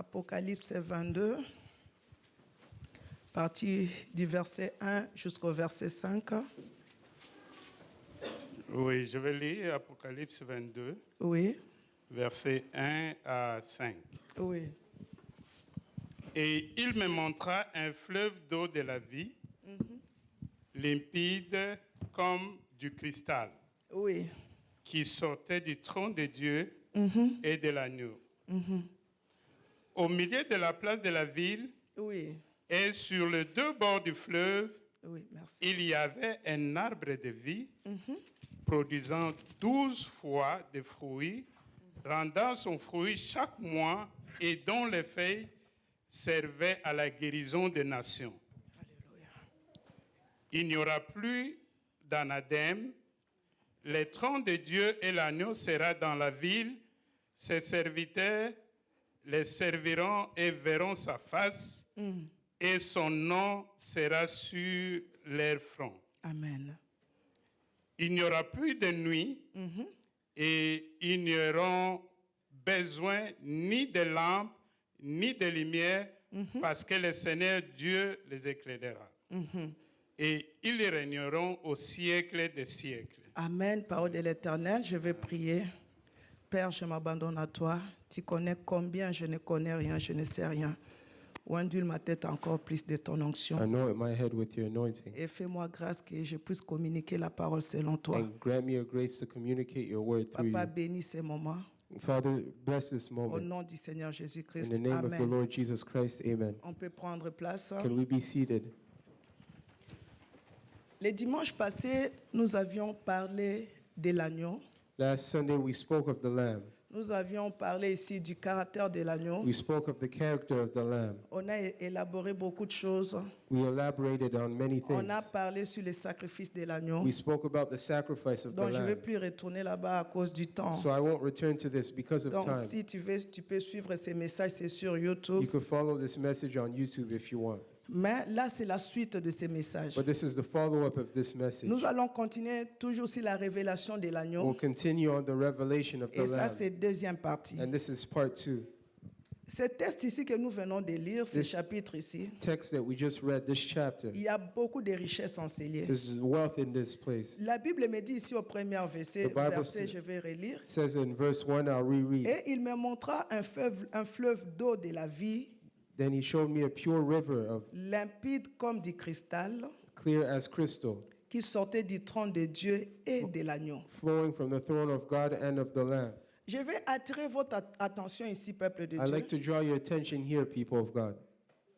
Apocalypse 22, partie du verset 1 jusqu'au verset 5. Oui, je vais lire Apocalypse 22, Oui, versets 1 à 5. oui, Et il me montra un fleuve d'eau de la vie, limpide comme du cristal, oui, qui sortait du trône de Dieu et de l'agneau. Au milieu de la place de la ville oui, et sur les deux bords du fleuve, oui, merci. il y avait un arbre de vie produisant 12 fois des fruits, rendant son fruit chaque mois et dont les feuilles servaient à la guérison des nations. Alléluia. Il n'y aura plus d'anadème. Le trône de Dieu et l'agneau sera dans la ville. Ses serviteurs les serviront et verront sa face, et son nom sera sur leur front. Amen. Il n'y aura plus de nuit, et ils n'auront besoin ni de lampes, ni de lumière, parce que le Seigneur Dieu les éclairera. Et ils régneront au siècle des siècles. Amen. Parole de l'Éternel, je vais prier. Père, je m'abandonne à toi. Tu connais combien je ne connais rien, je ne sais rien. Ondule ma tête encore plus de ton onction. Anoint my head with your anointing. Et fais-moi grâce que je puisse communiquer la parole selon toi. And grant me your grace to communicate your word through Papa, you. bénis ces moments. Father, bless this Au moment. nom du Seigneur In Jésus-Christ. the name of the Amen. Lord Jesus Christ, amen. On peut prendre place. Can we be seated? Les dimanches passés, nous avions parlé de l'agneau. Last Sunday we spoke of the Lamb. Nous avions parlé ici du caractère de l'agneau. We spoke of the character of the Lamb. On a élaboré beaucoup de choses. We elaborated on many On a things. parlé sur les sacrifices de l'agneau. We spoke about the sacrifice of the Donc je ne vais Lamb. plus retourner là-bas à cause du temps. So I won't return to this because of Donc time. si tu veux, tu peux suivre ces messages, c'est sur You YouTube. could follow this message on YouTube if you want. Mais là, c'est la suite de ces messages. But this is the follow-up of this message. Nous allons continuer toujours sur la révélation de We'll l'agneau. continue on the revelation of the Et ça, Lamb. c'est deuxième partie. And this is part 2. Ce texte ici que nous venons de lire, ce This- chapitre ici, Text that we just read, this chapter. il y a beaucoup de richesses enseignées. There's wealth in this place. La Bible me dit ici au premier verset, The Bible verset, says- je vais relire. It says in verse 1, I'll reread. Et il me montra un fleuve d'eau de la vie, Then he showed me a pure river of limpide comme du cristal, clear as crystal, qui sortait du trône de Dieu et de l'agneau. flowing from the throne of God and of the Lamb. Je vais attirer votre attention ici, peuple de I'd Dieu. like to draw your attention here, people of God.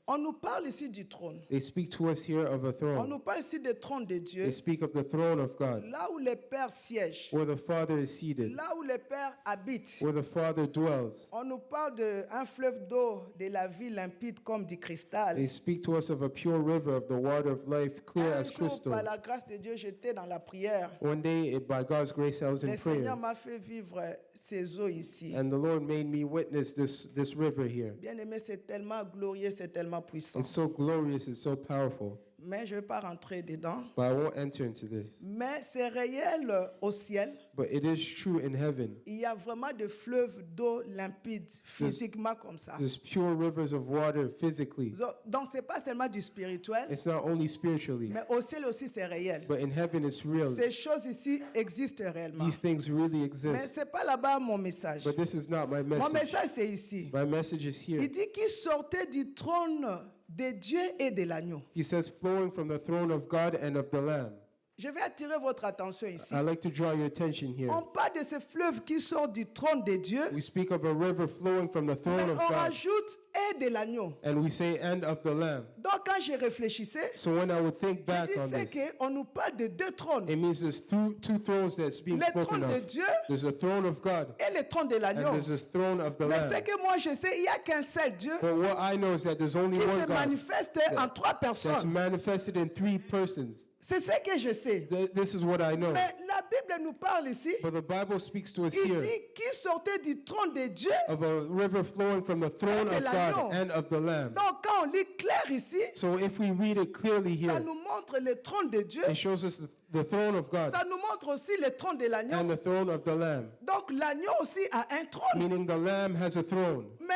On nous parle ici du trône. They speak to us here of a On nous throne. parle ici du trône de Dieu, They speak of the throne of God, là où le Père siège, where the Father is seated, là où le Père habite. where the Father dwells. On nous parle d'un fleuve d'eau de la vie limpide comme du cristal. They speak to us of a pure river of the water of life, clear Un as jour, par crystal. la grâce de Dieu, j'étais dans la prière. One day, by God's grace, I was Le in Seigneur prayer, m'a fait vivre ces eaux ici. and the Lord made me witness this river here. Bien aimé, c'est tellement glorieux, c'est tellement puissant. It's so glorious, it's so powerful. Mais je ne vais pas rentrer dedans. But I won't enter into this. Mais c'est réel au ciel. But it is true in heaven. Il y a vraiment des fleuves d'eau limpide, physiquement comme ça. There's pure rivers of water physically. Donc, ce n'est pas seulement du spirituel, It's not only spiritually, mais au ciel aussi, c'est réel. but in heaven it's real. Ces choses ici existent réellement. These things really Mais exist. ce n'est pas là-bas mon message. But this is not my Mon message. message, c'est ici. My message is Il here. dit qu'il sortait du trône de Dieu et de l'agneau. He says, flowing from the throne of God and of the Lamb. Je vais attirer votre attention ici. I'd like to draw your attention here. On parle de ce fleuve qui sort du trône de Dieu, We speak of a river flowing from the mais throne of on God, rajoute et de l'agneau. and we say, and of the Lamb. Donc quand je réfléchissais, So when I would think back je on disais this, qu'on nous parle de deux trônes, it means there's two thrones that's being le spoken trône de of. Dieu There's a throne of God, et le trône de and l'agneau. there's this throne of the Mais ce Lamb. que moi je sais, il n'y a qu'un seul Dieu But what I know is that there's only qui one se God manifeste en trois that's personnes. manifested in 3 persons. C'est ce que je sais. This is what I know. Mais la Bible nous parle ici, But the Bible speaks to us il here dit qu'il sortait du trône de Dieu. of a river flowing from the throne Et de of l'agneau. God and of the Lamb. Donc quand on lit clair ici, So if we read it clearly ça here, nous montre le trône de Dieu, it shows us the throne of God ça nous montre aussi le trône de and l'agneau. the throne of the Lamb. Donc l'agneau aussi a un trône. Meaning the Lamb has a throne. Mais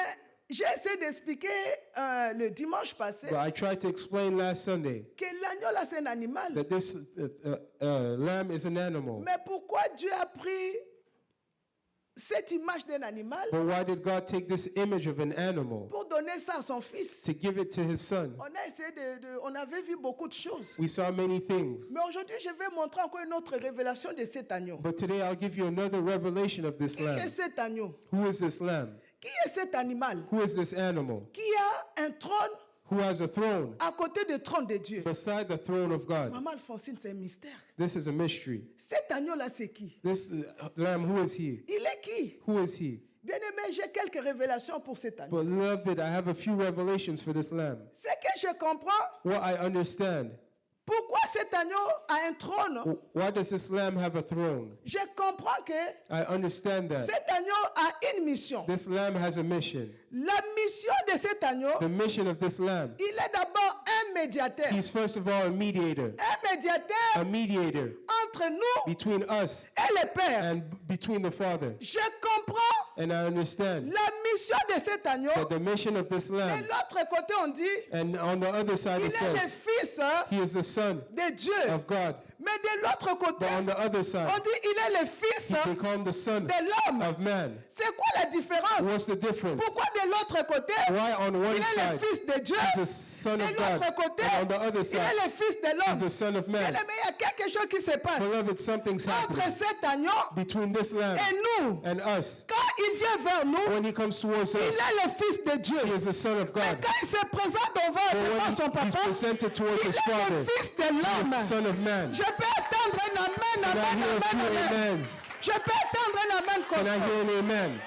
j'ai essayé d'expliquer le dimanche passé But I tried to explain last Sunday que l'agneau là c'est un animal. that this lamb is an animal. Mais pourquoi Dieu a pris cette image d'un animal But why did God take this image of an animal pour donner ça à son fils? to give it to his son? On a essayé on avait vu beaucoup de choses. We saw many things. Mais aujourd'hui, je vais montrer encore une autre révélation de cet agneau. But today I'll give you another revelation of this Qui est lamb. cet agneau? Who is this lamb? Qui est cet animal Who is this animal? qui a un trône Who has a throne à côté du trône de Dieu? beside the throne of God? Maman Alphonsine, c'est un mystère. This is a mystery. Cet agneau-là, c'est qui? This lamb, who is he? Il est qui? Who is he? Bien-aimé, j'ai quelques révélations pour cet agneau. Beloved, I have a few revelations for this lamb. Ce que je comprends, What I understand. pourquoi cet agneau a un trône, Why does this lamb have a throne? je comprends que I understand that. cet agneau a une mission. This lamb has a mission. La mission de cet agneau, The mission of this lamb. il est d'abord un médiateur. He's first of all a mediator. Un médiateur A mediator entre nous between us et le Père. and between the Father. Je comprends And I understand la mission de cet agneau. that the mission of this De lamb, l'autre côté, on dit, and on the other side il it est le says, fils he is the son de Dieu. of God. Mais de l'autre côté, But on the other on side, dit, il est le fils they call him the son de l'homme. of man. C'est quoi la différence? What's the difference? Pourquoi de l'autre côté, Why on il one est side le fils de Dieu, he's the son de of God, l'autre côté, and on the other il side est le fils de he's l'homme. the son of man? Bien-aimé, il y a quelque chose qui se passe Beloved, something's entre happening cet agneau between this lamb et nous. and us. Quand il vient vers nous, When he comes towards il us, est le fils de Dieu. he is the son of Mais God. quand il se présente But devant son when he's papa, presented towards il his est le father, fils de he is l'homme. the son of man. Je peux attendre un amen, Can I amen, hear a few amen, amen. amens? Je peux attendre un amen Can I constant. hear an amen?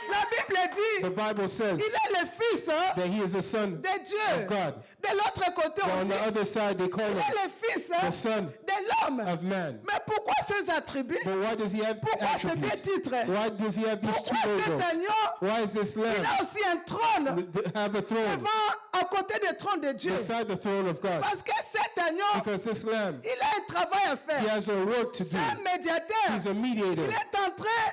La Bible dit, The Bible says il est le fils that he is a son de Dieu. of God. De l'autre côté, But on on dit, the other side, they call il him est le fils the son de l'homme. of man. Mais pourquoi ces attributs? But why does he have Pourquoi ces deux attributes? titres? Why does he have these Pourquoi two cet labels? agneau, Why is this il lamb a aussi un trône have a throne devant, à côté du trône de Dieu? beside the throne of God? Parce que cet agneau, Because this lamb, il a un travail à he faire. has a work to do. C'est un médiateur. He's a mediator. Il est en train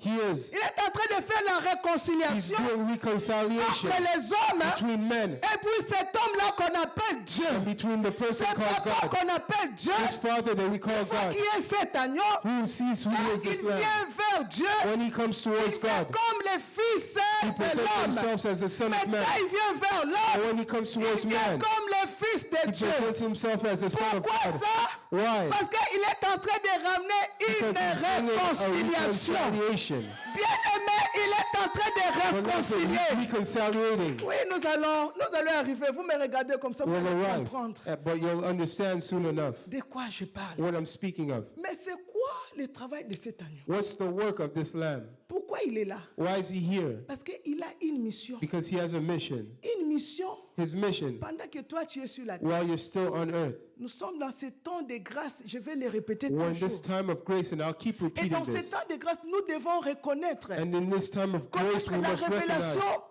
He is. Il est en train de faire la He's réconciliation doing reconciliation entre les hommes between men et puis cet homme-là qu'on appelle Dieu. and between the person Ce called papa God. qu'on appelle Dieu, This father that we call fois God, qui est cet agneau, who sees who quand is this il lamb. vient vers Dieu, When he comes il towards fait God, comme le fils he de presents l'homme. himself as the son Mais of quand man. il vient vers And l'homme, when he comes towards il vient man, comme le fils de he Dieu. presents himself as the son of Pourquoi God. ça? Why? Parce qu'il est en train de ramener Because une he's bringing a réconciliation. reconciliation. Bien-aimé, il est en train de Beloved, he's réconcilier. reconciliating. Oui, nous allons arriver. Vous me regardez comme ça, vous Will allez arrive, comprendre but you'll understand soon enough de quoi je parle. what I'm speaking of. Mais c'est quoi le travail de cet agneau? What's the work of this lamb? Pourquoi il est là? Why is he here? Parce qu'il a une mission. Because he has a mission. Une mission His mission, pendant que toi tu es sur la terre. while you're still on earth. Nous sommes dans ce temps de grâce. Je vais le répéter We're in toujours. this time of grace, and I'll keep Et repeating dans ce this. temps de grâce, nous devons reconnaître, And in this time of grace, connaître we la must recognize révélation.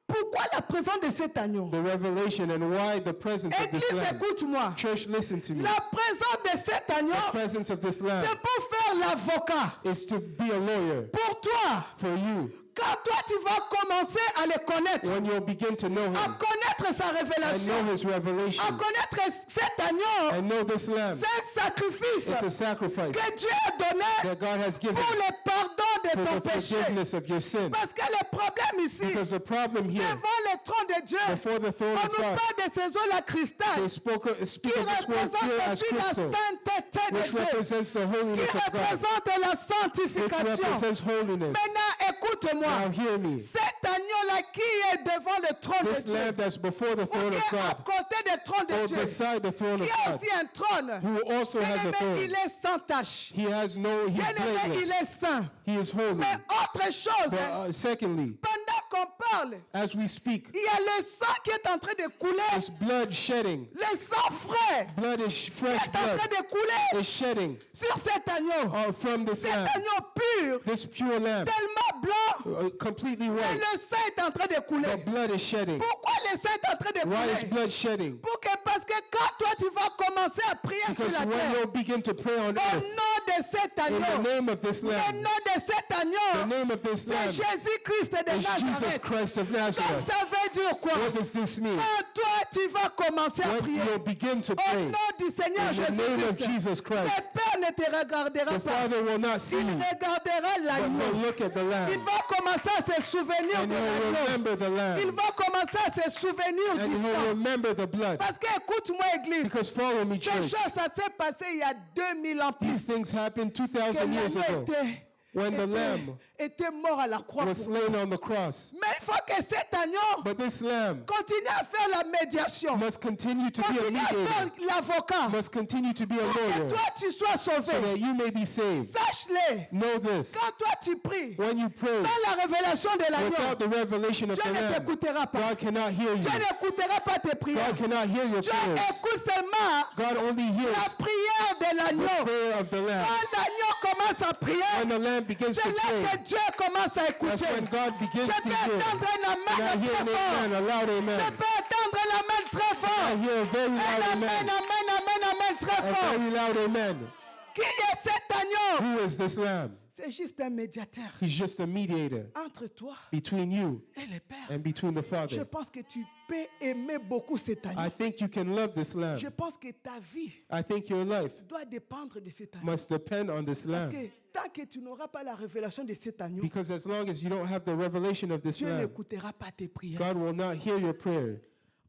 Pourquoi la présence de cet agneau? the revelation and why the presence of this Église, lamb. écoute-moi. Church, listen to me. La présence de cet agneau, The presence of this lamb c'est pour faire l'avocat. is to be a lawyer Pour toi, for you. quand toi tu vas commencer à le connaître, When you'll begin to know à him connaître sa and révélation, know his revelation à connaître cet agneau, and know this lamb, c'est un sacrifice it's a sacrifice que Dieu a donné that God has given pour le pardon de for ton the péché. forgiveness of your sin. Parce que le problème ici, Because the problem here, devant le trône de Dieu, before the throne on of nous God, parle de ces eaux-là cristal they speak qui of this word représentent pure as aussi la crystal, sainteté de which Dieu, represents the qui holiness of God, représente la which sanctification. represents holiness. Maintenant, Now écoute-moi. hear me. Cet agneau-là qui est devant le trône de This Dieu, lamb that's before the ou throne qui of est à God, côté du trône de or Dieu, beside the throne of qui a God, aussi un trône, who also has a bien-aimé, throne. il est sans tache. He has no, he's Bien-aimé, il blameless. est saint. He is holy. Mais autre chose, But secondly, pendant qu'on parle, as we speak, il y a le sang qui est en train de couler, this blood shedding, le sang frais blood is qui fresh est en blood, train de couler is shedding sur cet agneau. from this Cet lamb, agneau pur, this pure lamb, tellement blanc, completely et white. le sang est en train de couler. The blood is shedding. Pourquoi le sang est en train de Why is couler? blood shedding? Parce que quand toi tu vas commencer à prier sur Because la when terre, you'll begin to pray on au earth, nom de cet In the agneau, name of this le lamb, nom de cet the agneau, name of this c'est lamb Jésus-Christ de is Jesus Nazareth. Christ of Donc Nazareth. ça veut dire quoi? What does this mean? Quand toi tu vas commencer à When prier you'll begin to au pray nom du Seigneur in the name of Jésus-Christ, Jesus le Christ, Père ne te regardera the pas. Father will not see Il you, regardera but l'agneau. he'll look at the Il lamb, va commencer à se souvenir and de he'll l'agneau. remember the Il lamb, va commencer à se souvenir and du he'll sang. remember the blood. Parce que écoute-moi, Église, Because follow me, ces church. choses, ça s'est passé il y a 2000 ans These plus. things happened Que 2,000 years l'agneau ago when the lamb était mort à la croix. was Pour... slain on the cross. Mais il faut que cet agneau But this lamb continue à faire la médiation. must continue to be a Continue à faire mediator, l'avocat. must continue to be a Pour que lawyer, toi tu sois so sauvé. that you may be saved. Sache-le. Know this. Quand toi tu pries, When you pray dans la révélation de l'agneau, without the revelation of Dieu the ne lamb, t'écoutera pas. God cannot hear you. Dieu n'écoutera pas tes prières. God cannot hear your Dieu prayers. écoute seulement God only la hears prière de the l'agneau. prayer of the lamb. Quand l'agneau commence à prier, When the lamb begins c'est to là pray, que Dieu commence à that's écouter. when God begins Je to peux hear. entendre un And I amen hear très an fort. amen, a loud Je amen. peux entendre un amen très I fort. hear a very Un loud amen, amen. amen, amen, amen très A fort. very loud amen. Qui est cet agneau? Who is this lamb? C'est juste un médiateur He's just a mediator entre toi between you et le Père. and between the Je Father. pense que tu peux aimer beaucoup cet I agneau. think you can love this lamb. Je pense que ta vie I think your life doit dépendre de cet agneau. must depend on this Parce lamb. que tant que tu n'auras pas la révélation de cet agneau, Because as long as you don't have the revelation of this Dieu lamb, n'écoutera pas tes prières. God will not hear your prayer.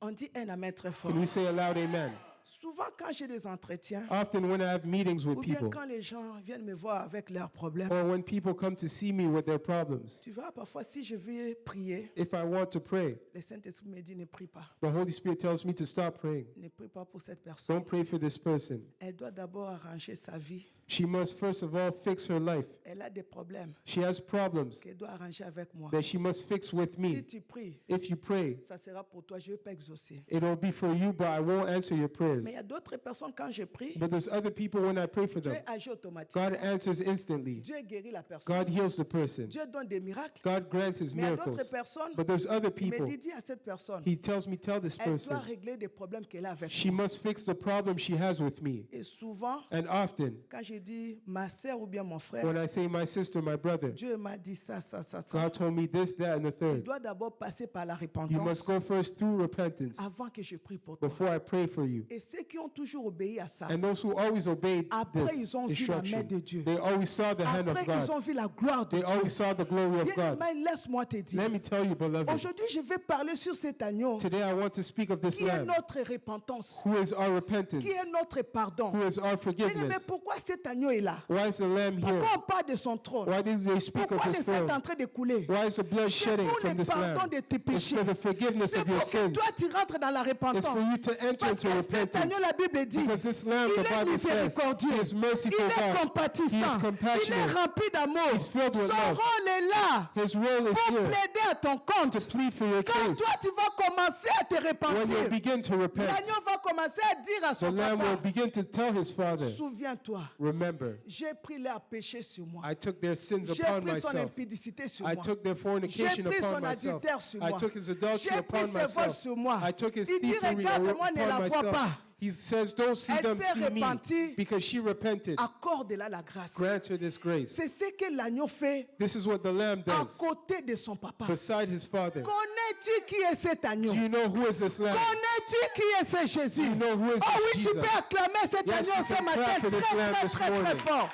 On dit un amen très fort. Can we say a loud amen? Souvent, quand j'ai des entretiens, Often when I have meetings with ou bien people, quand les gens viennent me voir avec leurs problèmes, or when people come to see me with their problems, tu vois, parfois, si je vais prier, if I want to pray, le Saint-Esprit me dit ne prie pas. the Holy Spirit tells me to stop praying. Ne prie pas pour cette personne. Don't pray for this person. Elle doit d'abord arranger sa vie. She must first of all fix her life. Elle a des problèmes She has problems qu'elle doit arranger avec moi. that she must fix with Si me. tu pries, If you pray, ça sera pour toi. Je ne vais pas exaucer. it'll be for you, but I won't answer your prayers. Mais il y a d'autres personnes, quand je prie, But there's other people when I pray for Dieu them, agit automatiquement. God answers instantly. Dieu guérit la personne. God heals the person. Dieu donne des miracles. God grants his Mais il y a d'autres miracles. personnes, But there's other il me people. dit, dis à cette personne, He tells me, tell this elle doit person, régler des problèmes qu'elle a avec she moi. must fix the problem she has with me. Et souvent, And often, quand je dis ma sœur ou bien mon frère, when I say my sister, my brother, Dieu m'a dit ça, ça, ça, ça. God told me this, that, and the Tu third. dois d'abord passer par la You repentance must go first through repentance avant que je prie pour toi. before I pray for you. Et ceux qui ont toujours obéi à ça, And those who always obeyed après this ils ont vu la main instruction, de Dieu. they always saw the hand of Après ils ont God. vu la gloire de They Dieu. always saw the glory of God. Bien-aimé, laisse-moi te dire. Let me tell you, beloved, Aujourd'hui, je vais parler sur cet agneau today I want to speak of this qui est lamb, notre repentance, who is our repentance, qui est notre pardon. who is our Bien-aimé, forgiveness. pourquoi cet agneau est là? Why is the lamb here? Pourquoi on parle de son trône? Why did they speak of Pourquoi le his sang est en throne? train de couler? Why is the blood C'est shedding pour from le this pardon lamb? de tes It's péchés. for the forgiveness C'est of your pour que sins. toi tu rentres dans la It's repentance. for you to enter Parce into que cet repentance. agneau, la Bible dit, Because this lamb, il the est Bible says, miséricordieux, he is il merciful est God. He compatissant, is il est compassionate. rempli d'amour. He's filled with Son love. rôle est là His role is pour here plaider à ton compte. to plead for your Quand case. toi tu vas commencer à te When you repentir, begin to repent, l'agneau va commencer à dire à the son lamb will papa, begin to tell his father, souviens-toi, remember, j'ai pris leur péché sur moi. I took their sins J'ai upon pris son myself. impudicité sur I moi. took their J'ai fornication pris upon son myself. adultère sur I moi. took his adultery J'ai pris upon ses vols myself. sur moi. I took his Il dit, thievery regarde-moi, ne upon la vois myself. pas. He says, don't see Elle them s'est see me, repentie. because she repented. Accorde-la la grâce. Grant her this grace. C'est ce que l'agneau fait This is what the lamb à does côté de son papa. beside his father. Connais-tu qui est cet agneau? Do you know who is this lamb? Connais-tu qui est ce Jésus? Do you know who is Oh this oui, tu Jesus? peux acclamer cet Yes, agneau you ce can matin clap très, for this très, lamb très, this très, très morning. fort.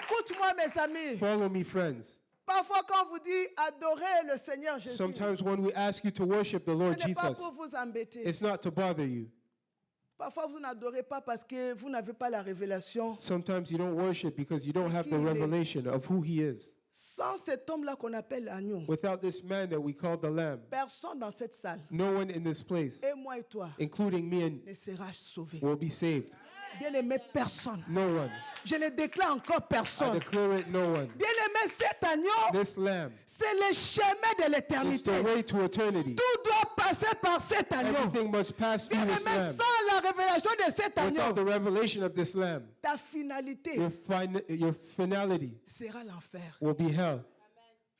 Écoute-moi, mes amis. Follow me, friends. Parfois, quand on vous dit adorer le Seigneur Jésus, Sometimes when we ask you to worship the Lord ce n'est pas Jesus, pour vous embêter. it's not to bother you. Parfois, vous n'adorez pas parce que vous n'avez pas la révélation. Sometimes you don't worship because you don't have the Qui il est. revelation of who he is. Sans cet homme-là qu'on appelle agneau, Without this man that we call the lamb, personne dans cette salle, no one in this place, et moi et toi, including me, and ne sera sauvé. will be saved. Bien-aimé, personne. No one. Je le déclare encore, I personne. declare it, no one. Bien-aimé, cet agneau, This lamb c'est le chemin de is l'éternité. the way to eternity. Tout doit passer par cet agneau. Everything must pass through this Bien-aimé, lamb. sans la révélation de cet Without the agneau, revelation of this lamb, ta finalité your finality sera l'enfer. will be hell.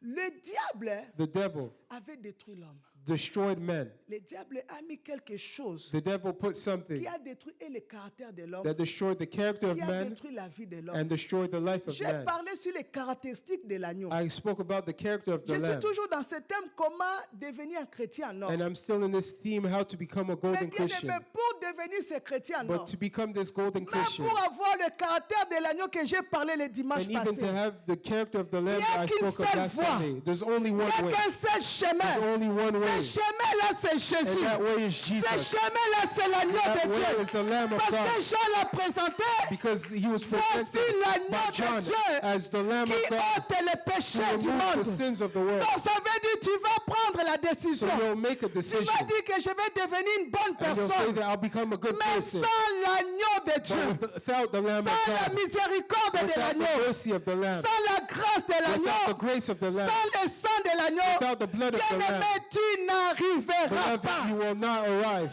Le diable The devil avait détruit l'homme. destroyed men. Le diable a mis quelque chose The devil put something qui a détruit et le caractère de l'homme, that destroyed the character of qui a man détruit la vie de l'homme. and destroyed the life of J'ai man. parlé sur les caractéristiques de l'agneau. I spoke about the character of Je the suis lamb. toujours dans ce thème, comment devenir un chrétien en or. And I'm still in this theme, how to become a Mais golden bien Christian. aimé, pour devenir ce chrétien en or, But to become this golden même Christian, pour avoir le caractère de l'agneau que j'ai parlé le dimanche and even to passé, have the character of the lamb Il y a that I qu'une spoke of seule last voie. Sunday, there's only il one n'y a way. qu'un seul chemin. There's only one way. Ce chemin-là, c'est And Jésus. that way is Ce Jesus. chemin-là, c'est l'agneau That de way Dieu. is the Lamb of Parce God. que Jean l'a présenté Because he was Voici presented l'agneau by de John Dieu as the Lamb qui of God ôte les to péchés du remove the monde. sins of the world. Donc ça veut dire tu vas prendre la So décision. you'll make a Tu decision. vas dire que je vais devenir une bonne And you'll say personne. that I'll become a good Mais person. sans l'agneau de Dieu, But without the Lamb of sans la God, miséricorde de without the l'agneau, mercy of the Lamb, sans la grâce de without the l'agneau, grace of the Lamb, sans le sang de l'agneau, without the blood of the bien-aimé, Lamb, tu n'arriveras beloved, pas. you will not arrive.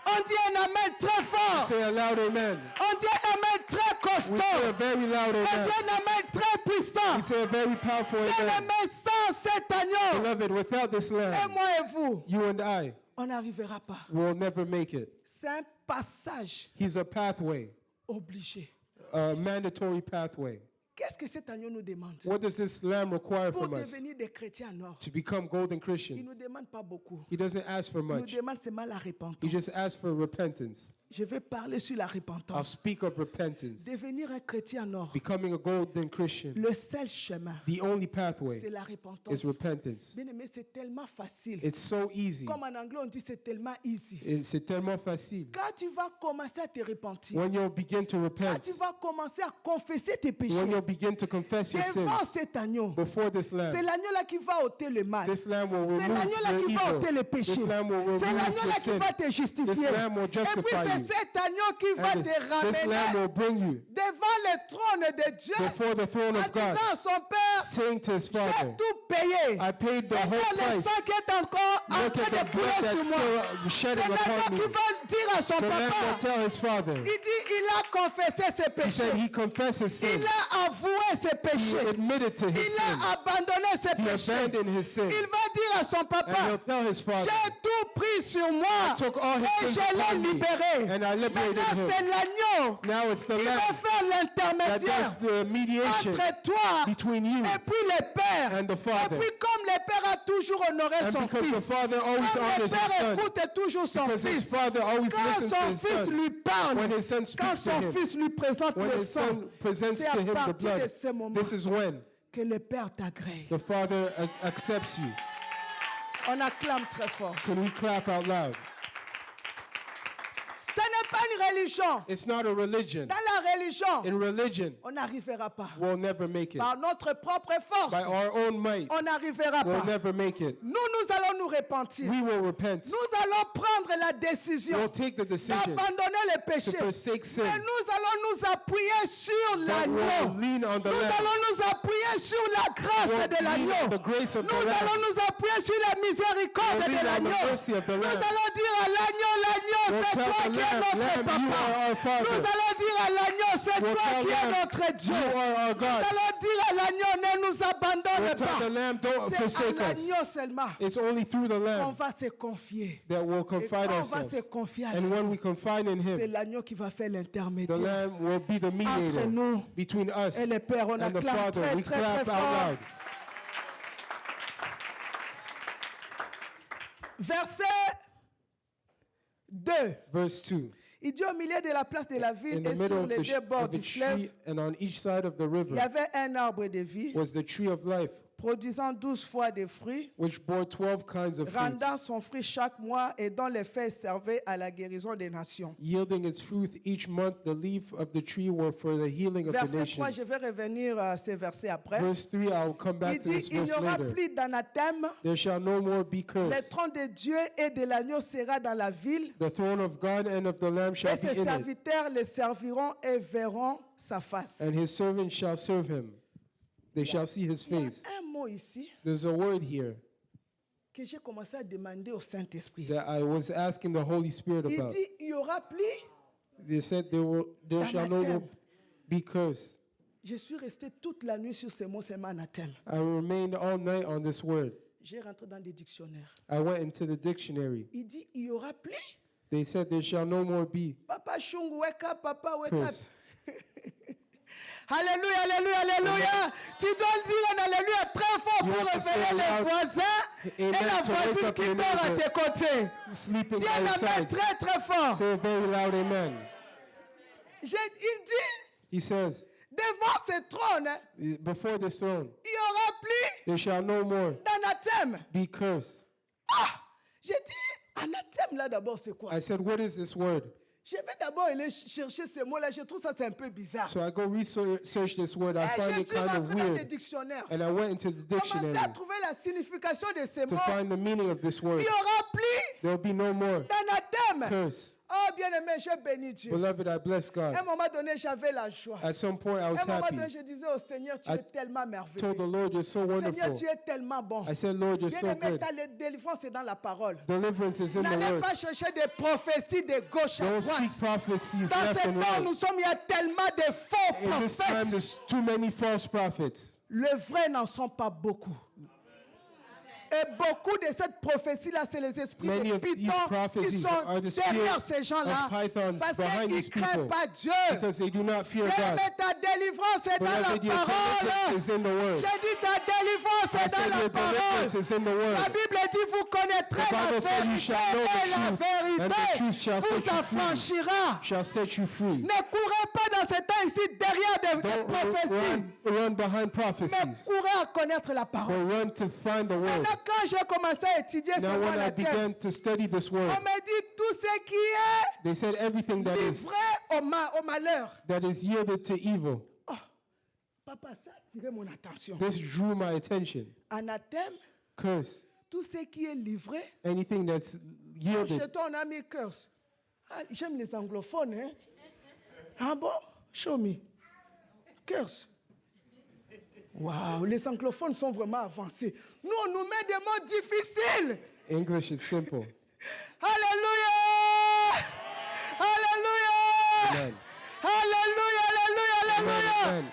On dit un amen très fort. Say a loud amen. On dit un amen très We say a costaud. very loud On amen. dit un amen très puissant. We say a very powerful amen. Bien-aimé, sans cet agneau, Beloved, without this et Lamb, moi et vous, you and I on n'arrivera pas. will never make it. C'est un passage He's a pathway, obligé. a mandatory pathway. Qu'est-ce que cet agneau nous demande What does this Lamb require pour from us devenir des chrétiens en or? to become golden Il ne Christians? nous demande pas beaucoup. He doesn't ask for Il nous much. demande seulement la He repentance. just asks for repentance. Je vais parler sur la I'll repentance. speak of repentance. Devenir un chrétien en or, Becoming a golden Christian. le seul chemin, The only c'est pathway la repentance. is repentance. Bien aimé, c'est tellement facile. It's so easy. Comme en anglais, on dit c'est tellement easy. C'est tellement facile. Quand tu vas commencer à te repentir, When you'll begin to quand repent, tu vas commencer à confesser tes péchés when you'll begin to confess your devant sins cet agneau, before this c'est Lamb, l'agneau-là qui va ôter le mal. this Lamb will C'est remove l'agneau-là your qui va ôter evil. le péché. This Lamb will remove C'est l'agneau-là your qui sin. va te justifier. This Lamb will Et puis justify c'est you. cet agneau qui va And te this Lamb ramener will bring you devant le trône de Dieu before the throne en of God, disant à son Père, saying to his j'ai Father, tout payé. I paid the Et whole quand le price. sang qui est encore en Look train at de the blood couler that's sur moi, still c'est shedding upon l'agneau me. qui va dire à son The Lamb will papa, tell his Father. il dit, il a confessé ses He said péchés. he confessed his sin. Il a avoué ses He péchés. admitted to his Il sin. a abandonné ses He péchés. abandoned his sin. Il va dire à son And papa, he'll tell his Father, j'ai tout pris sur moi took all his et sins je l'ai upon me, libéré. and I liberated Maintenant, him. c'est l'agneau Now it's the qui va Lamb faire that does l'intermédiaire the mediation entre toi between you et puis le Père. and the Et Father. puis comme le Père a toujours honoré And son because the fils, Father always comme le honors his Père Son, écoute toujours son because his fils, Father always quand listens to son his fils Son, lui parle, when his Son quand speaks to son him, fils lui présente when le his sang, Son presents c'est to à him the partir de blood, ce moment this is when que le Père t'agrée. the Father accepts you. On acclame très fort. Can we clap out loud? Ce n'est pas une religion. It's not a religion. Dans la religion, In religion, on n'arrivera pas. we'll never make it. Par notre propre force, By our own might, on n'arrivera we'll pas. never make it. Nous allons nous repentir. We will repent. Nous allons prendre la décision We'll take the decision d'abandonner les to péchés. forsake sin. Mais nous allons nous appuyer sur But l'agneau. we'll lean on the Nous Lamb. allons nous appuyer sur la grâce We'll de lean on l'agneau. the grace of Nous the allons Lamb. nous appuyer sur la miséricorde We'll de lean on the l'agneau. mercy of the Nous Lamb. allons dire à l'agneau, We'll c'est tell toi the qui es Lamb, notre Lamb, you papa. are our Nous Father. allons dire à l'agneau, c'est We'll toi tell qui es Lamb, notre Dieu. you are our Nous God. allons dire à l'agneau, ne nous abandonne We'll tell pas. the Lamb, don't C'est à forsake us. l'agneau seulement It's only through the qu'on Lamb va se confier. that we'll Et confide quand on va ourselves. se confier à And lui, when we confide in c'est Him, l'agneau qui va faire the l'intermédiaire. Lamb will be the mediator nous between us Et le Père, on and the acclame Father. très We très très clap out fort. loud. Verset 2. Verse 2. Il dit au milieu de la place de la In ville the et middle sur of les deux bords of the du fleuve, tree and on each side of the il river y avait un arbre de vie was the tree of life, produisant 12 fois des fruits, which bore 12 kinds of fruits, rendant son fruit chaque mois et dont les feuilles servaient à la guérison des nations. yielding its fruit each month. The leaf of the tree were for the healing of the Verset 3, je nations. vais revenir à ces versets après. Verse 3, I'll come Il back to dit, this il n'y verse aura later. plus d'anathème, There shall no more be le curse. trône de Dieu et de l'agneau sera dans la ville, The throne of God and of the Lamb et shall be ses in it, serviteurs les serviront et verront sa face. and his servants shall serve him. They shall see his Il y a face. un mot ici There's a word here que j'ai commencé à demander au Saint-Esprit. that I was asking the Holy Spirit Il about. dit, il n'y aura plus. They said there shall no more be curse. Je suis resté toute la nuit sur ce mot, c'est anathème. I remained all night on this word. J'ai rentré dans des dictionnaires. I went into the dictionary. Il dit, il y aura plus. They said there shall no more be Papa Shungu, wake up, papa, wake up. curse. Alléluia, alléluia, alléluia. Tu dois le dire un alléluia très fort You pour have to say réveiller les loud, voisins et amen, la to wake voisine up qui your dort à neighbor. tes côtés. Sleeping Dis un amen outside. très très fort. Say a very loud amen. Il dit, He says, devant ce trône, before this throne, il n'y aura plus there shall no more d'anathème. be cursed. Ah, j'ai dit, anathème là d'abord c'est quoi? I said, what is this word? Je vais d'abord aller chercher ces mots-là. Je trouve ça c'est un peu bizarre. So I go research this word. I Et find je it suis kind rentré of dans des weird. dictionnaires. And I went into the Commencez dictionary à trouver la signification de ces to mots. find the meaning of this word. Il n'y aura plus There will be no more d'anathème. curse. Oh, bien-aimé, je bénis Dieu. Beloved, I bless God. À un moment donné, j'avais la joie. At some point, I À was un moment happy. donné, je disais au Seigneur, tu I es tellement Told the merveilleux. Lord, you're so Seigneur, wonderful. tu es tellement bon. I said, Lord, you're so Bien-aimé, good. ta délivrance est dans la parole. Deliverance is in the N'allez word. pas chercher des prophéties de gauche à Don't droite. seek prophecies Dans left ce and temps, right. nous sommes, il y a tellement de faux In this time, prophètes. there's too many false prophets. Les vrais n'en sont pas beaucoup. Et beaucoup de cette prophétie-là, c'est les esprits Many de of these pythons qui prophecies sont are the derrière spirit ces gens-là. of pythons Parce behind qu'ils these ne craignent people. pas Dieu. Because they do not fear Bien-aimé, God. ta délivrance est dans la Beloved, your deliverance parole. is in the word. J'ai dit ta délivrance I est dans said la your parole. deliverance is in the La word. Bible dit, vous connaîtrez The la Bible said you vérité shall know the et la truth, and the vérité truth shall set vous you free. affranchira. Shall set you free. Ne courez pas dans ce temps ici derrière des Don't prophéties, run behind mais prophecies, courez à connaître la but parole. run to find the word. Maintenant, quand j'ai commencé à étudier ce Now, when I mot began to study this word, on me dit tout ce qui est they said everything that is livré au malheur. yielded to evil. Oh, papa, ça a attiré mon attention. This drew my attention. Anathème, Curse, tout ce qui est livré. anything that's Chez yielded. toi, on a mis curse. Ah, j'aime les anglophones. Hein? Ah bon? Show me. Curse. Waouh, les anglophones sont vraiment avancés. Nous, on nous met des mots difficiles. English is simple. Alléluia! Alléluia! Amen. Alléluia, alléluia, Amen, alléluia! amen.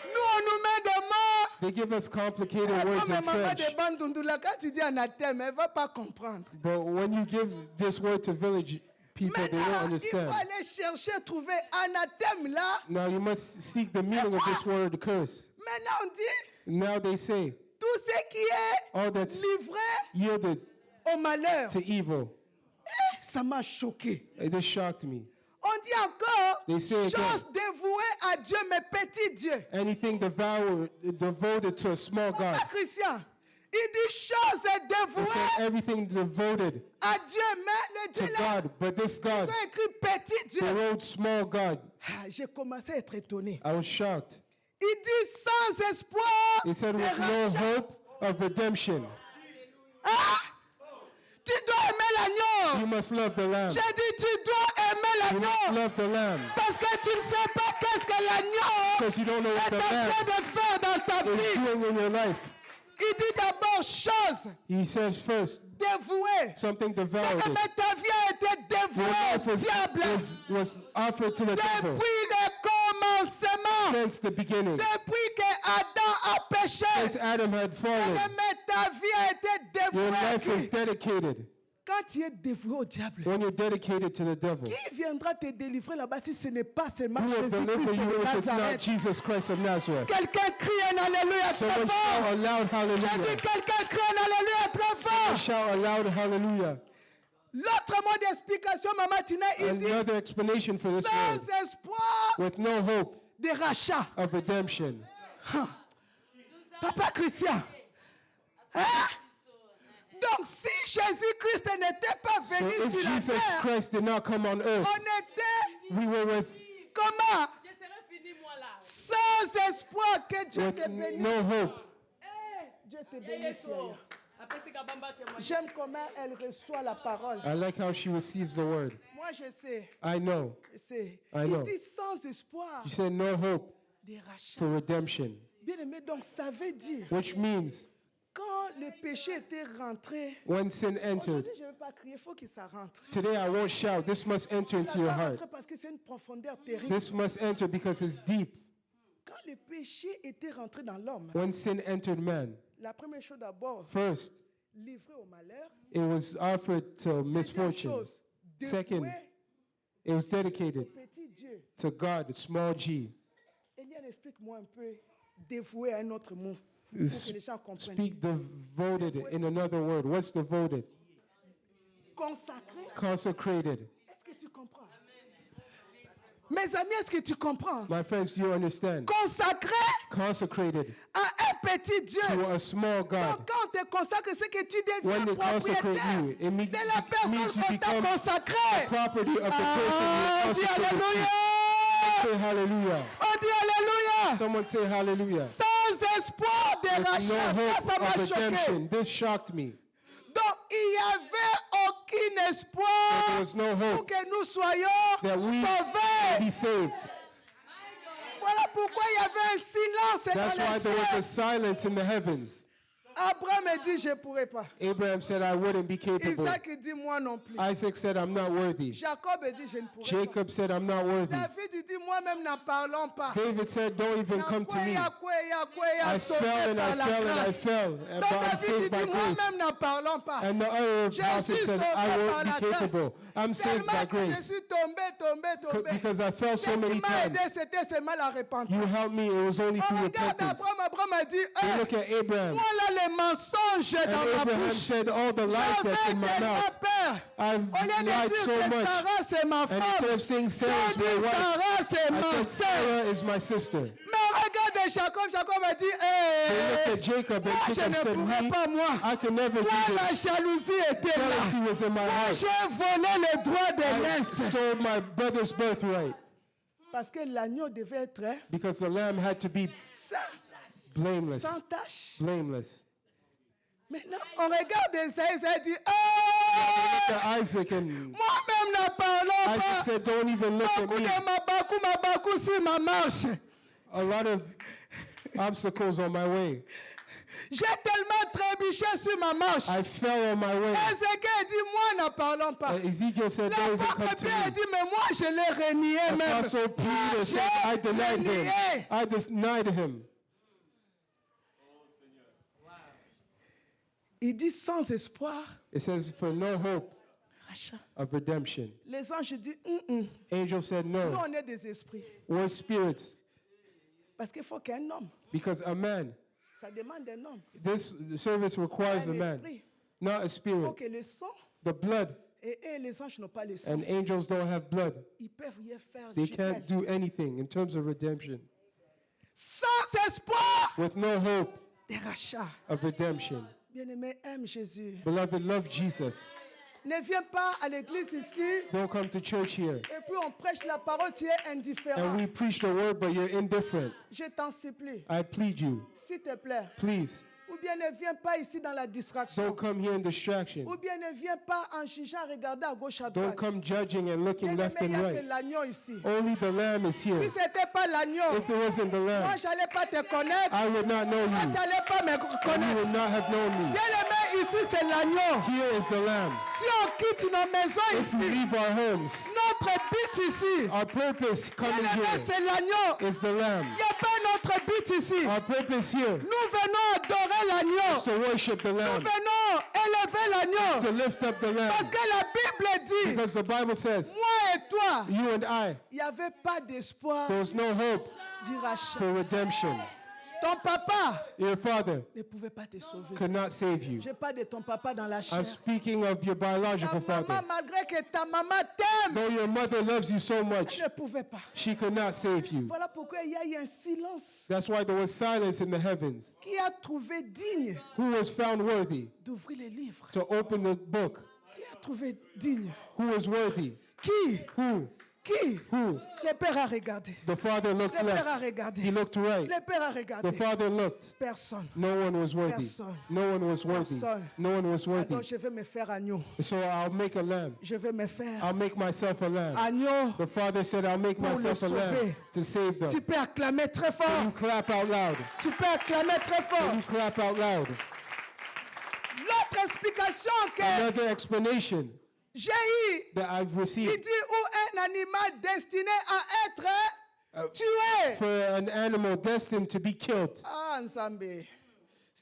Nous, on nous met des mots. They give us complicated Comme words in maman French. de Bandundoula, quand tu dis anathème, elle ne va pas comprendre. But when you give this word to village people, they don't Maintenant, il faut understand. aller chercher, trouver anathème là. Now you must seek the meaning of this word, curse. Maintenant, on dit Now they say, tout ce qui est all that's livré yielded au malheur. to evil. Ça m'a choqué. It just shocked me. On dit encore, They say again. chose dévouée à Dieu, mes petits dieux. Anything devoted to a small God. Pas Christian. Il dit chose They dévouée say everything devoted à Dieu, mais le to Dieu là, God. But this God, ils ont écrit petit the Dieu. word small God, Ah, j'ai commencé à être étonné. I was shocked. Il dit sans espoir He said de with no rachat. hope of redemption. Ah, tu dois aimer l'agneau. You must love the Lamb. J'ai dit tu dois aimer You must l'agneau. love the Lamb. Parce que tu ne sais pas qu'est-ce que l'agneau Because you don't know what est the en Lamb train de faire dans ta is vie. doing in your life. Il dit d'abord chose He says first, dévouée. something Mais devoted. ta vie a été Your dévouée life au diable was offered to the devil depuis le commencement. since the beginning. Depuis que Adam a péché. Since Adam had fallen, Mais ta vie a été your dévouée à life is qui? dedicated. Quand tu es dévoué au diable, When you're dedicated to the devil, qui viendra te délivrer là-bas si ce n'est pas seulement who will deliver Jésus-Christ you de if it's not Nazareth? Jesus Christ of Nazareth? Quelqu'un crie un alléluia très Someone fort. shout a loud J'ai dit hallelujah. quelqu'un crie un alléluia très fort. Shout a loud hallelujah. L'autre mot d'explication, Maman Tina, il dit Another explanation for this sans word. espoir With no hope de rachat. of redemption. Papa Christian. Hein? Donc si Jésus-Christ n'était pas So venu if sur la Jesus terre, Christ did not come on earth, on était we were with comment? Je serai fini moi là. Sans espoir que Dieu te bénisse. no hope. Dieu te bénisse. Yaya. Après c'est Kabamba témoigne. J'aime comment elle reçoit la parole. I like how she receives the word. Moi, je sais. I know. Je sais. I Il know. dit sans espoir You said no hope de rachat. for redemption, Bien aimé, donc ça veut dire, which means quand le péché était rentré, when sin entered, aujourd'hui je ne veux pas crier, il faut que ça rentre. today I won't shout. This must enter Ça into doit your heart. rentrer parce que c'est une profondeur terrible. This must enter because it's deep. Quand le péché était rentré dans l'homme, When sin entered man, la première chose d'abord, first, livré au malheur. It was offered to Deuxième misfortune. chose, Second, dévoué it was au dedicated petit Dieu. to God, small g. Eliane, explique-moi un peu dévoué à un autre mot pour que les gens comprennent. Speak devoted in another word. What's devoted? Consacré. Consecrated. Est-ce que tu comprends? Mes amis, est-ce que tu comprends? My friends, do you understand? Consacré Consecrated à un petit Dieu. to a small Donc, God. quand on te consacre, c'est que tu When deviens they consecrate propriétaire you, it means de la personne you qu'on t'a become consacrée. property of the Ah, on person dit you consecrated Alléluia. to. Say hallelujah. On dit Alléluia. Someone say hallelujah. Sans espoir de There's rachat. no hope Ça m'a of choqué. redemption. This shocked me. Donc, il n'y avait aucun There espoir was no pour hope que nous soyons that we be sauvés. saved. Voilà pourquoi il y avait un silence That's dans why les there was a cieux. silence in the heavens. Abraham a dit, je ne pourrai pas. Abraham said, I wouldn't be capable. Isaac dit, moi non plus. Isaac said, I'm not worthy. Jacob a dit, je ne pourrai pas. Jacob said, I'm not worthy. David dit, moi-même n'en parlons pas. David said, don't even come to me. I fell and I fell and I fell, Donc but I'm David saved by dit, grace. moi-même n'en parlons pas. And the other Je prophet suis said, sauvé I par won't la be grâce. capable. I'm saved by Tellement que je grace. suis tombé. Because I fell Ce so qui many m'a aidé, times. c'était seulement la repentance. You helped me. It was only On through regarde repentance. Abraham a dit, You look at Abraham. moi là les mensonges dans And ma Abraham bouche. said, all the lies that's in my J'avais tellement mouth. peur. I've Au lieu de lied dire so que much. Sarah c'est ma And instead femme, of saying j'ai Sarah's dit my wife, Sarah c'est I ma said sœur. Sarah is my sister. Mais regarde Jacob a dit, They looked at Jacob moi and je Jacob ne said, pourrais me, pas moi. I can never do Moi la this. jalousie était là. Jealousy was in my Moi heart. j'ai volé le droit de I l'Est. stole my brother's birthright Parce que l'agneau devait être because the lamb had to be saint, blameless. sans tache. Blameless. Maintenant, on regarde Esaïe, ça dit, Look at Isaac and moi-même n'en parlons Isaac pas. said, don't even look at Beaucoup me. de mabakou sur ma marche. A lot of obstacles on my way. J'ai tellement trébuché sur ma marche. I fell on my way. Ézéchiel dit, moi n'en parlons pas. Ezekiel said, don't even come L'apôtre to Pierre me. dit, mais moi je l'ai renié même. Apostle Peter said, I denied him. I denied him. Il dit sans espoir, It says, for no hope rachat. of redemption. Les anges disent, Angel said, nous no. on est des esprits. We're spirits. Parce qu'il faut qu'un homme, Because a man, ça demande un homme, this service requires a un man, esprit. not a Il faut spirit. que le sang, The blood, et les anges n'ont pas le sang. and angels don't have blood. Ils peuvent rien faire. They Gisèle. can't do anything in terms of redemption. Sans espoir With no hope de rachat. of redemption. Bien-aimé, aime Jésus. Beloved, love Jesus. Ne viens pas à l'église ici Don't come to church here. et puis on prêche la parole, tu es indifférent. And we preach the word, but you're indifferent. Je t'en supplie, I plead you, s'il te plaît. please, Ou bien ne viens pas ici dans la distraction. don't come here in distraction. Ou bien ne viens pas en jugeant, regarder à gauche, à Don't droite. come judging and looking Bien-aimé, left il n'y and a que right. l'agneau ici. Only the lamb is Si here. ce n'était pas l'agneau, If it wasn't the moi, lamb, je n'allais pas te connaître. I would not know Toi, tu you. n'allais pas me And you connaître. would not have known me. Bien-aimé, ici, c'est l'agneau. Here is the lamb. Si on quitte nos maisons If we ici, leave our homes, notre but ici, our purpose coming bien-aimé, here c'est l'agneau. is the lamb. Il n'y a pas notre but ici. Our purpose here Nous venons adorer l'agneau. is to worship the Nous lamb, venons élever l'agneau. to lift up the Parce lamb. que la Bible dit, Because the Bible says, moi et toi, you and I, il n'y avait pas d'espoir there was no hope du rachat. for redemption. Ton papa Your father ne pouvait pas te sauver. could not save you. Je parle de ton papa dans la chair. I'm speaking of your biological Ta maman, father. malgré que ta maman t'aime, Though your mother loves you so much, ne pouvait pas. she could not save you. Voilà pourquoi il y a eu un silence. That's why there was silence in the heavens. Qui a trouvé digne Who was found worthy d'ouvrir les livres? to open the book? Qui a trouvé digne? Who was worthy? Qui? Who? Qui? Who? Le père a regardé. The father looked Le père a left. regardé. He looked right. Le père a The regardé. father looked. Personne. No one was worthy. Personne. No one was worthy. Personne. No one was Alors worthy. je vais me faire agneau. So I'll make a lamb. Je vais me faire I'll make myself a lamb. agneau. The father said, I'll make Pour le myself a lamb sauver. to save them. Tu peux acclamer très You fort. clap out loud. Tu peux acclamer très fort. You clap out loud. L'autre explication que Another explanation j'ai eue, that I've il received dit où un animal destiné à être tué. for an animal destined to be killed. Ah, Nzambe.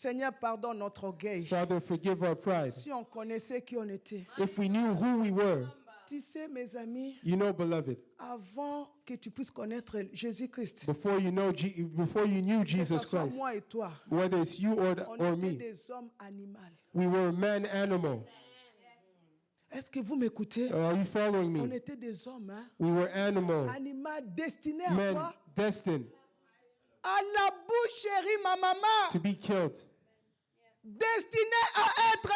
Seigneur, pardonne notre orgueil. Father, forgive our pride. Si on connaissait qui on était. If we knew who we were, Tu sais, mes amis, you know, beloved, avant que tu puisses connaître Jésus-Christ, before you knew que ce Jesus soit Christ, moi et toi, whether it's you on or était me, des hommes animaux. we were man animal. Est-ce que vous m'écoutez? Are you following On me? était des hommes, hein? We were animal, Animaux destinés à men quoi? destined À la boucherie, ma maman. to be killed, Destinés à être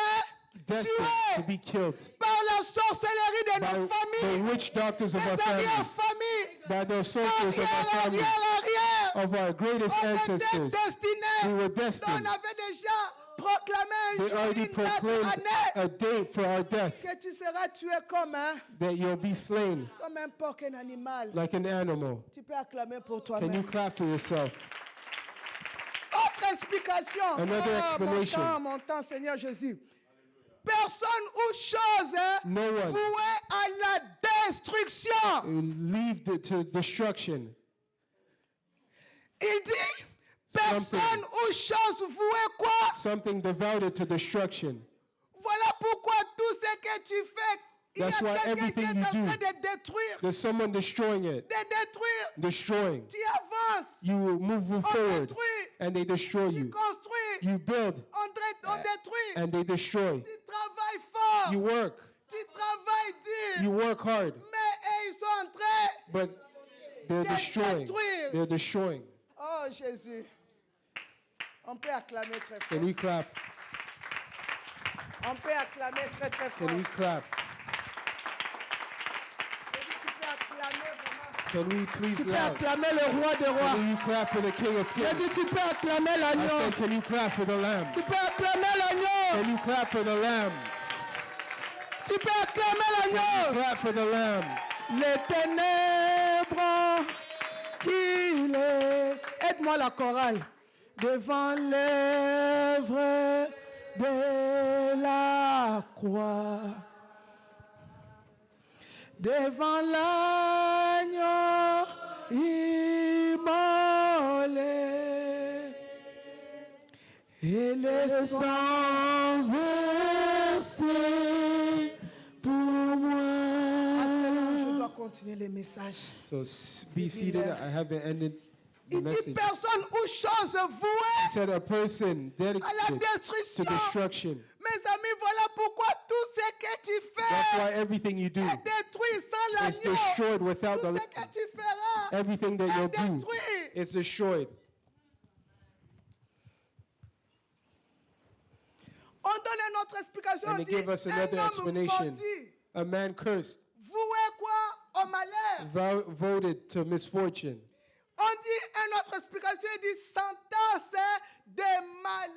destined to tués be killed par la sorcellerie de by nos the familles, witch doctors of des our families, arrière-familles, by the soldiers of our families, arrière. of our greatest On était ancestors. destinés. We were Donc, destined. on avait déjà proclamé un They jour, already une date proclaimed année, a date for our death, que tu seras tué comme that you'll be slain comme un porc, un animal. like an animal. Tu peux acclamer pour Can you toi-même. clap for yourself? Autre explication. Another explanation. Mon temps, Seigneur Jésus. Personne ou chose No one. vouée à la destruction. Leave to destruction. Il dit, personne ou chose vouée quoi? Something devoted to destruction. Voilà pourquoi tout ce que tu fais, il y a That's why quelqu'un qui everything est you en train do- de détruire. There's someone destroying it, De détruire. destroying. Tu avances. You move On forward détruit. and they destroy Tu you. construis. You build On détruit. and they destroy. Tu travailles fort. You work. Tu travailles dur. You work hard, Mais ils sont en train. but they're De destroying. détruire. They're destroying. Oh Jésus. On peut acclamer très fort. Can we clap? On peut acclamer très très fort. Can we clap? Tu peux acclamer vraiment. Can we please Tu peux loud? acclamer le roi des rois. Can you clap for the King of J'ai dit Kings? tu peux acclamer I l'agneau. said, can you clap for the Lamb? Tu peux acclamer l'agneau. Can you clap for the Lamb? Tu peux acclamer l'agneau. Clap for the Lamb. Les ténèbres qu'il est. Aide-moi la chorale. Devant l'œuvre de la croix. Devant l'agneau immolé. Et le sang versé pour moi. Je dois continuer les messages. So be seated. I haven't ended the Il dit message. personne ou chose He vouée said a person à la dedicated to destruction. destruction. Mes amis, voilà pourquoi tout ce que tu That's why fais everything you do est détruit sans is l'agneau. destroyed without Tout the ce que tu feras everything that you'll est do détruit. is destroyed. On donne une autre explication. And On they dit, give us another un homme explanation. maudit, A man cursed, voué quoi? Au malheur. voted to misfortune. On dit une autre explication. Il dit sentence de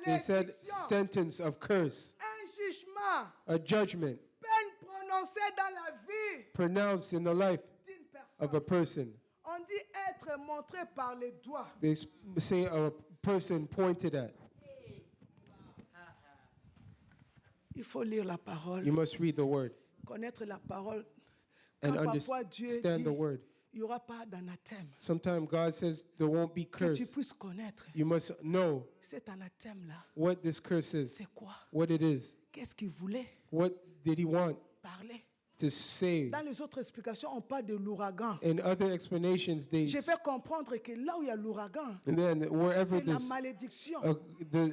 They said malédiction. sentence of curse, Un jugement. a judgment Peine prononcée dans la vie pronounced in the life d'une personne. of a person. On dit être montré par les doigts. They say a person pointed at. Il faut lire la parole, You must read the word connaître la parole. and Quand parfois Dieu dit, understand the word. il n'y aura pas d'anathème. Sometimes God says there won't be Que tu curse. puisses connaître You must know cet anathème-là. what this curse is, C'est quoi? what it is. Qu'est-ce qu'il voulait What did he want parler? to say? Dans les autres explications, on parle de l'ouragan. In other explanations, they Je fais comprendre que là où il y a l'ouragan, and then wherever c'est la this malédiction.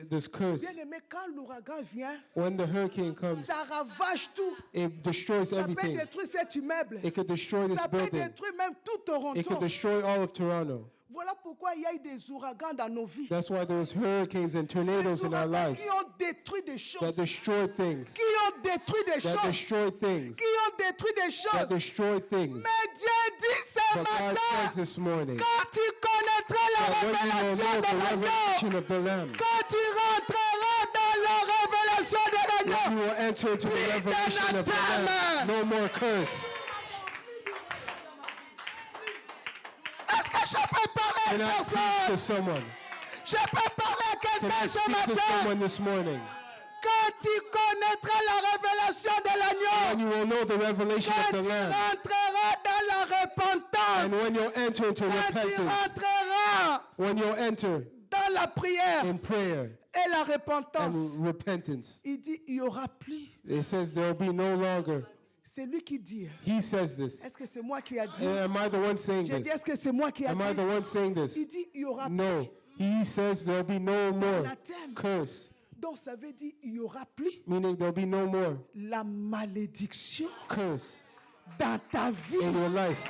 this curse, Bien aimé, quand l'ouragan vient, when the hurricane comes, ça ravage tout. it destroys Ça peut everything. détruire cet immeuble. It could destroy this Ça peut building. détruire même tout It could Toronto. destroy all of Toronto. Voilà pourquoi il y a eu des ouragans dans nos vies. That's why there was hurricanes and Des tornadoes in our ouragans lives qui ont détruit des choses. that destroyed things, Qui ont détruit des that choses. destroyed things, Qui ont détruit des that choses. destroyed things. Mais Dieu dit ce But God matin, says this morning quand tu connaîtras la that when you will révélation know de the l'agneau, revelation of the Lamb, quand tu rentreras dans la révélation de you l'agneau, will enter into the Plus revelation of the d'anathème. Lamb. No more curse. est-ce que je peux parler à Can I speak to personne? someone? Je peux parler à Can quelqu'un I ce speak to matin? someone this morning? Quand tu connaîtras la révélation de l'agneau, And you will know the revelation quand of tu the Lamb. rentreras dans la repentance, And when you'll enter into quand tu repentance, rentreras when you'll enter dans la prière in prayer, et la and repentance. repentance. Il dit, il n'y aura plus. It says there will be no longer. C'est lui qui dit. He says this. Est-ce que c'est moi qui a dit? Am I the one saying J'ai dit, this? est-ce que c'est moi qui a Am I dit? the one saying Il this? dit, il n'y aura No. plus. He says there'll be no more Anathème. curse, Donc ça veut dire, il n'y aura plus meaning there'll be no more la malédiction curse dans ta vie. in your life.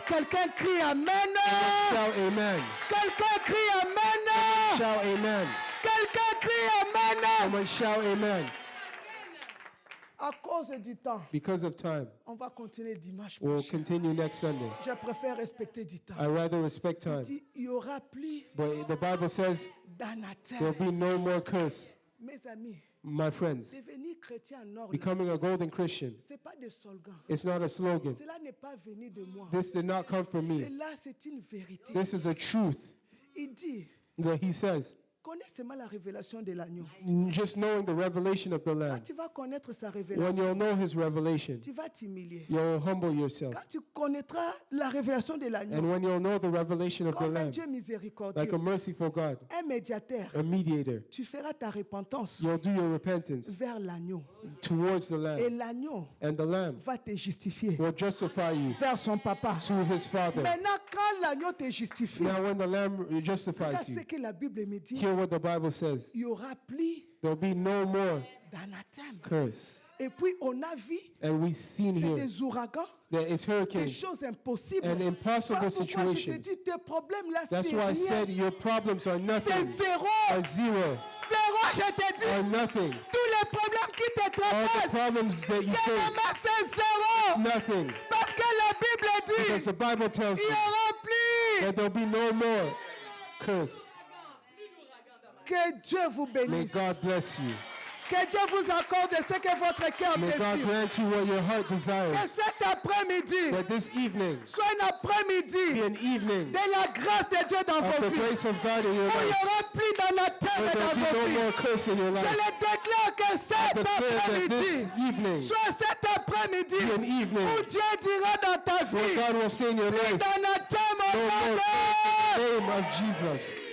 Quelqu'un crie Amen. Shout amen. Quelqu'un crie Amen. Shout amen. Quelqu'un crie Amen. Someone shout amen. À cause du temps, Because of time, on va continuer dimanche we'll prochain. continue next Sunday. Je préfère respecter du temps. I rather respect Il time. dit, il n'y aura plus But the Bible says d'anathème. there'll be no more curse. Mes amis, My friends, devenir chrétien en ordre, becoming a golden Christian, ce n'est pas des slogans. it's not a slogan. Cela n'est pas venu de moi. This did not come from me. Cela, c'est une vérité. This is a truth Il dit, that he says. connais seulement la révélation de l'agneau. Just knowing the revelation of the Quand Lamb. tu vas connaître sa When révélation, you'll know his revelation, tu vas t'humilier. you'll humble yourself. Quand tu connaîtras la révélation de And l'agneau, when you'll know the revelation of the comme un Lamb, Dieu like miséricordieux, a merciful God, un médiateur, a mediator, tu feras ta repentance you'll do your repentance vers l'agneau. towards the Et Lamb. l'agneau And the Lamb va te justifier will justify you vers son papa. to his Father. Maintenant, quand l'agneau te justifie, Now when the Lamb regarde justifies ce you, que la Bible me dit, hear what the Bible says. il n'y aura plus There'll be no more d'anathème. curse. Et puis, on a vu, And we've seen c'est here des ouragans, that it's des hurricanes choses impossibles. and impossible Voilà pourquoi je te situations. dis, tes problèmes là, That's c'est why I rien. said your problems are C'est nothing, zéro. are zero, Zéro, je te dis. are nothing. Tous les problèmes qui te All the traversent, problems that you face, finalement, c'est zéro. nothing. Parce que la Bible Because dit, the Bible tells il you n'y aura plus. that there'll be no more curse. Que Dieu vous May bénisse. God bless you. Que Dieu vous accorde ce que votre cœur May God désire. grant you what your heart Que desires. cet après-midi That this evening soit un après-midi be an evening de la grâce de Dieu dans of vos the vies. grace of God in your Où il n'y life. aura plus d'anathème Where there'll dans be vos no vies. more curse in your Je life. le déclare que I cet declare that après-midi this evening soit cet après-midi be an evening où Dieu dira dans ta where vie, God will say in your plus life, d'anathème au no nom more de curse in the name of Jesus.